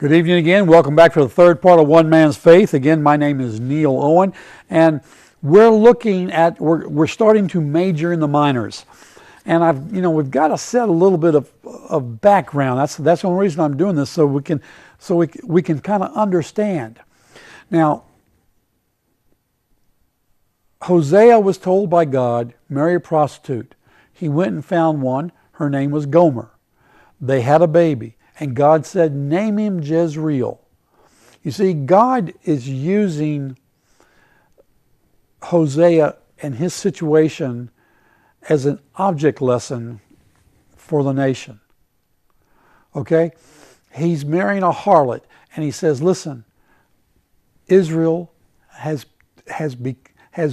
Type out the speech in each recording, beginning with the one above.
Good evening again. Welcome back to the third part of One Man's Faith. Again, my name is Neil Owen, and we're starting to major in the minors. And we've got to set a little bit of background. That's the only reason I'm doing this, so we can kind of understand. Now, Hosea was told by God, marry a prostitute. He went and found one. Her name was Gomer. They had a baby. And God said, name him Jezreel. You see, God is using Hosea and his situation as an object lesson for the nation. Okay? He's marrying a harlot, and he says, listen, Israel has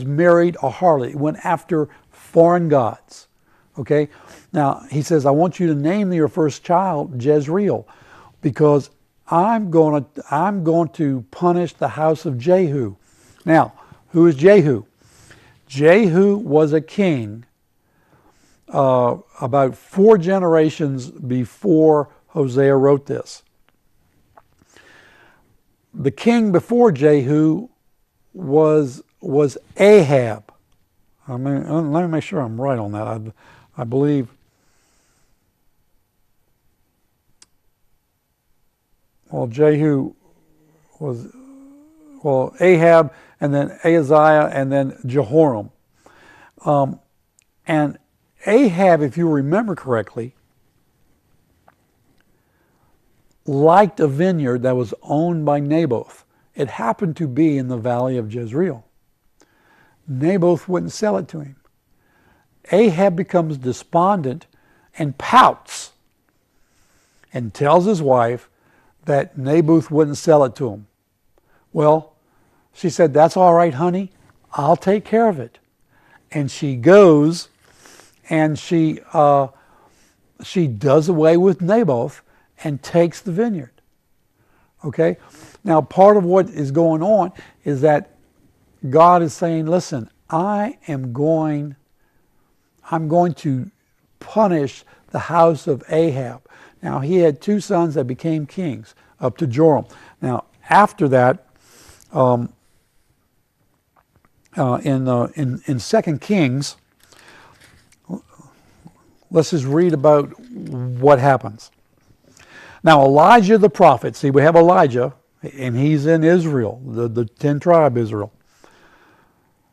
married a harlot. It went after foreign gods. Okay? Now, he says, I want you to name your first child Jezreel, because I'm going to punish the house of Jehu. Now, who is Jehu? Jehu was a king about 4 generations before Hosea wrote this. The king before Jehu was Ahab. Let me make sure I'm right on that. I believe Jehu was Ahab, and then Ahaziah, and then Jehoram. And Ahab, if you remember correctly, liked a vineyard that was owned by Naboth. It happened to be in the valley of Jezreel. Naboth wouldn't sell it to him. Ahab becomes despondent and pouts and tells his wife that Naboth wouldn't sell it to him. Well, she said, that's all right, honey. I'll take care of it. And she goes and she does away with Naboth and takes the vineyard. Okay? Now, part of what is going on is that God is saying, listen, I'm going to punish the house of Ahab. Now, he had 2 sons that became kings, up to Joram. Now, after that, in 2 Kings, let's just read about what happens. Now, Elijah the prophet, see, we have Elijah, and he's in Israel, the 10 tribe Israel,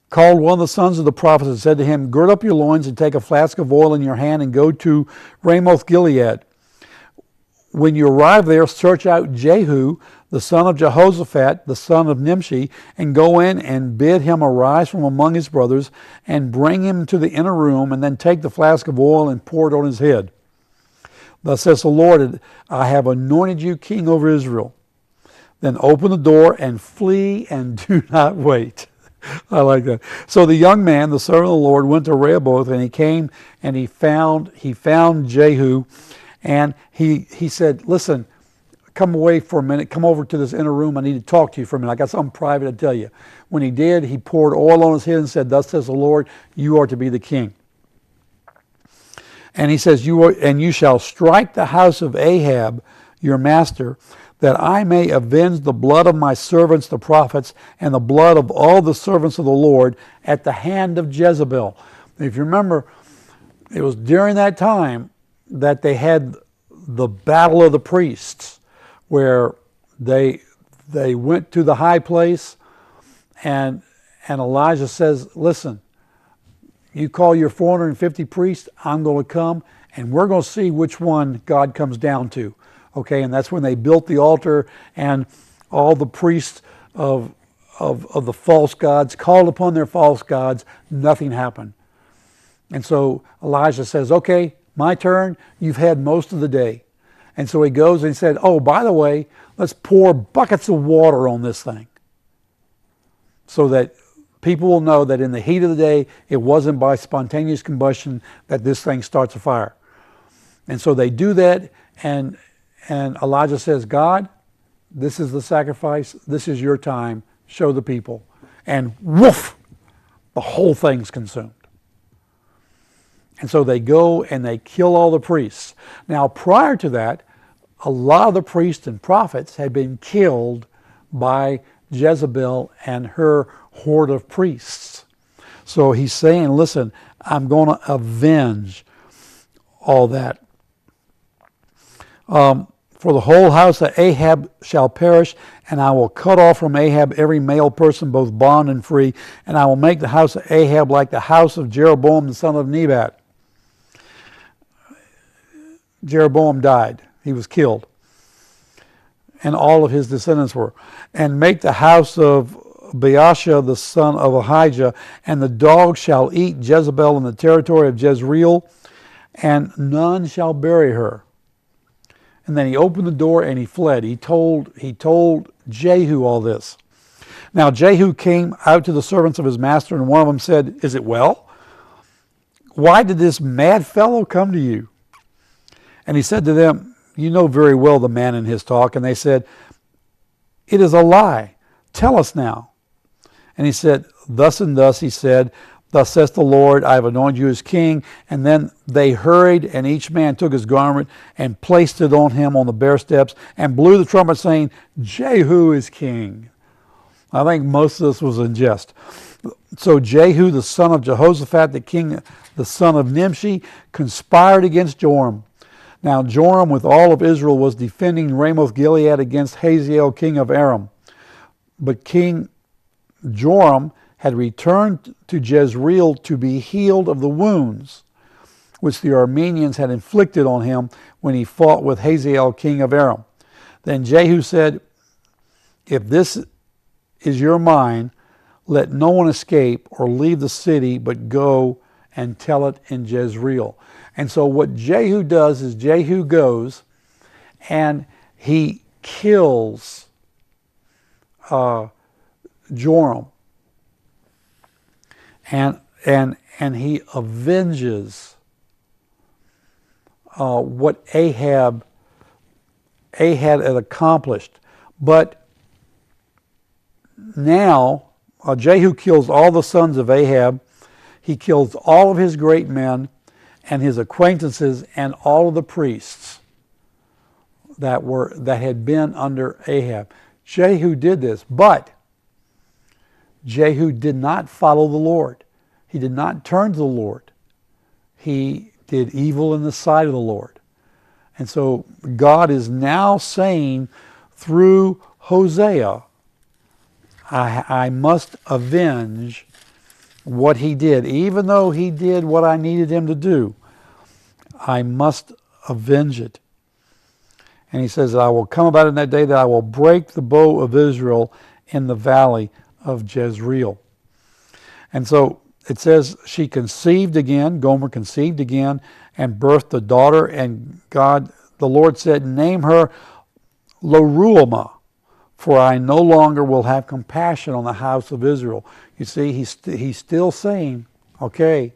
called one of the sons of the prophets and said to him, gird up your loins and take a flask of oil in your hand and go to Ramoth Gilead. When you arrive there, search out Jehu, the son of Jehoshaphat, the son of Nimshi, and go in and bid him arise from among his brothers and bring him to the inner room, and then take the flask of oil and pour it on his head. Thus says the Lord, I have anointed you king over Israel. Then open the door and flee and do not wait. I like that. So the young man, the servant of the Lord, went to Rehoboth, and he came and he found Jehu, and he said, listen, come away for a minute, come over to this inner room, I need to talk to you for a minute, I got something private to tell you. When he did, he poured oil on his head and said, thus says the Lord, you are to be the king. And he says, you shall strike the house of Ahab, your master, that I may avenge the blood of my servants the prophets and the blood of all the servants of the Lord at the hand of Jezebel. If you remember, it was during that time that they had the battle of the priests, where they went to the high place, and Elijah says, listen, you call your 450 priests, I'm going to come, and we're going to see which one God comes down to. Okay, and that's when they built the altar, and all the priests of the false gods called upon their false gods. Nothing happened. And so Elijah says, okay, my turn. You've had most of the day. And so he goes and he said, oh, by the way, let's pour buckets of water on this thing, so that people will know that in the heat of the day, it wasn't by spontaneous combustion that this thing starts a fire. And so they do that, and Elijah says, God, this is the sacrifice. This is your time. Show the people. And woof, the whole thing's consumed. And so they go and they kill all the priests. Now, prior to that, a lot of the priests and prophets had been killed by Jezebel and her horde of priests. So he's saying, listen, I'm going to avenge all that. For the whole house of Ahab shall perish, and I will cut off from Ahab every male person, both bond and free, and I will make the house of Ahab like the house of Jeroboam the son of Nebat. Jeroboam died. He was killed. And all of his descendants were. And make the house of Baasha the son of Ahijah, and the dogs shall eat Jezebel in the territory of Jezreel, and none shall bury her. And then he opened the door and he fled. He told Jehu all this. Now Jehu came out to the servants of his master, and one of them said, "Is it well? Why did this mad fellow come to you?" And he said to them, "You know very well the man and his talk." And they said, "It is a lie. Tell us now." And he said, "Thus and thus," he said, "Thus says the Lord, I have anointed you as king." And then they hurried, and each man took his garment and placed it on him on the bare steps, and blew the trumpet, saying, "Jehu is king." I think most of this was in jest. So Jehu, the son of Jehoshaphat, the king, the son of Nimshi, conspired against Joram. Now Joram with all of Israel was defending Ramoth Gilead against Hazael, king of Aram. But King Joram had returned to Jezreel to be healed of the wounds which the Arameans had inflicted on him when he fought with Hazael, king of Aram. Then Jehu said, "If this is your mind, let no one escape or leave the city, but go and tell it in Jezreel." And so what Jehu does is Jehu goes and he kills Joram. And he avenges what Ahab had accomplished. But now Jehu kills all the sons of Ahab. He kills all of his great men and his acquaintances and all of the priests that had been under Ahab. Jehu did this, but Jehu did not follow the Lord. He did not turn to the Lord. He did evil in the sight of the Lord. And so God is now saying through Hosea, I must avenge what he did. Even though he did what I needed him to do, I must avenge it. And he says, "I will come about in that day that I will break the bow of Israel in the valley of Jezreel." And so it says she conceived again, Gomer conceived again, and birthed a daughter. And God, the Lord said, "Name her Lo-ruhamah, for I no longer will have compassion on the house of Israel." You see, he's still saying, okay,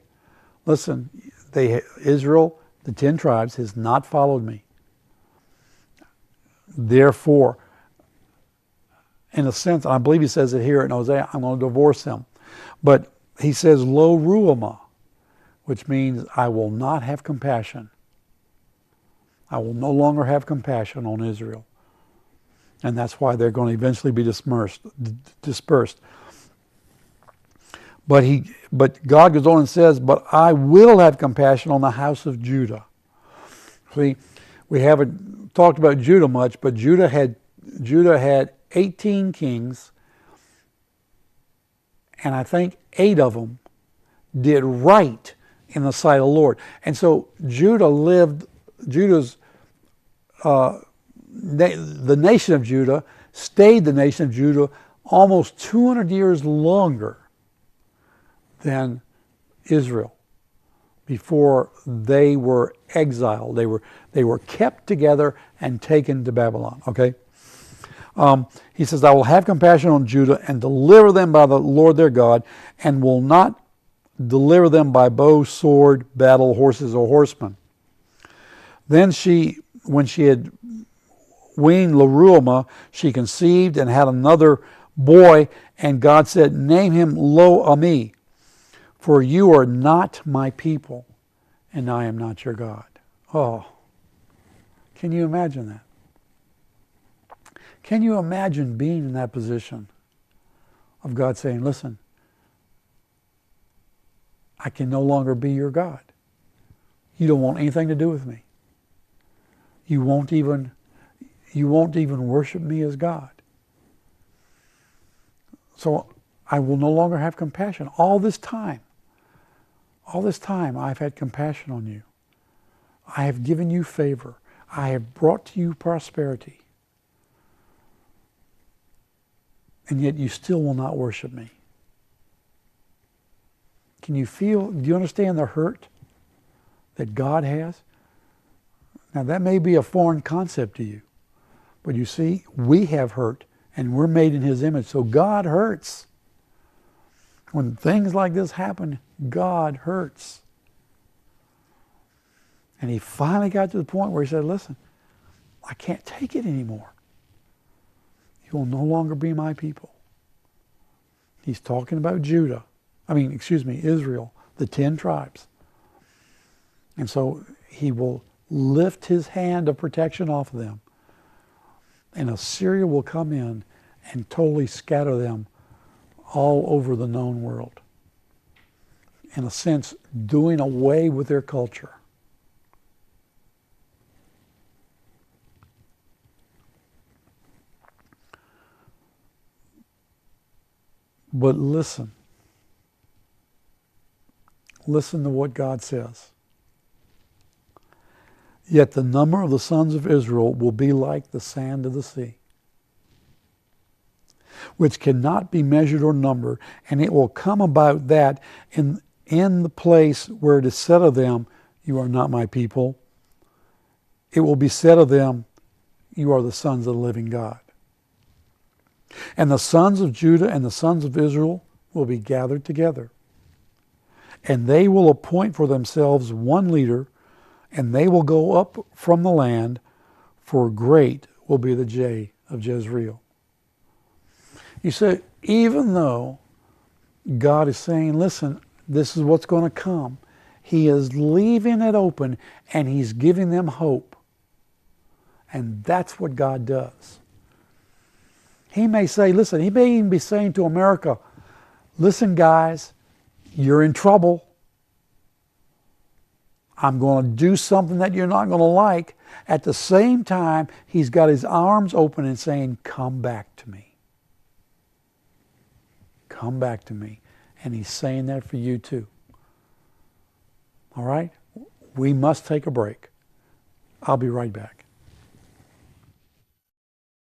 listen, Israel, the 10 tribes, has not followed me. Therefore, in a sense, I believe he says it here in Hosea, I'm going to divorce them. But he says Lo-ruhamah, which means I will not have compassion. I will no longer have compassion on Israel. And that's why they're going to eventually be dispersed. But God goes on and says, "But I will have compassion on the house of Judah." See, we haven't talked about Judah much, but Judah had 18 kings, and I think 8 of them did right in the sight of the Lord. And so the nation of Judah stayed the nation of Judah almost 200 years longer than Israel before they were exiled. They were kept together and taken to Babylon. Okay. He says, "I will have compassion on Judah and deliver them by the Lord their God, and will not deliver them by bow, sword, battle, horses, or horsemen." Then when she had weaned Lo-ruhamah, she conceived and had another boy, and God said, "Name him Lo-ammi, for you are not my people, and I am not your God." Oh, can you imagine that? Can you imagine being in that position of God saying, listen, I can no longer be your God. You don't want anything to do with me. You won't even worship me as God. So I will no longer have compassion. All this time I've had compassion on you. I have given you favor. I have brought to you prosperity. And yet you still will not worship me. Do you understand the hurt that God has? Now that may be a foreign concept to you, but you see, we have hurt and we're made in His image, so God hurts. When things like this happen, God hurts. And He finally got to the point where He said, listen, I can't take it anymore. You will no longer be my people. He's talking about Israel, the 10 tribes. And so He will lift His hand of protection off of them. And Assyria will come in and totally scatter them all over the known world. In a sense, doing away with their culture. But listen to what God says. Yet the number of the sons of Israel will be like the sand of the sea, which cannot be measured or numbered, and it will come about that in the place where it is said of them, you are not my people, it will be said of them, you are the sons of the living God. And the sons of Judah and the sons of Israel will be gathered together. And they will appoint for themselves one leader, and they will go up from the land, for great will be the day of Jezreel. You see, even though God is saying, listen, this is what's going to come, He is leaving it open and He's giving them hope. And that's what God does. He may say, listen, He may even be saying to America, listen guys, you're in trouble. I'm going to do something that you're not going to like. At the same time, He's got His arms open and saying, come back to me. Come back to me. And He's saying that for you too. All right? We must take a break. I'll be right back.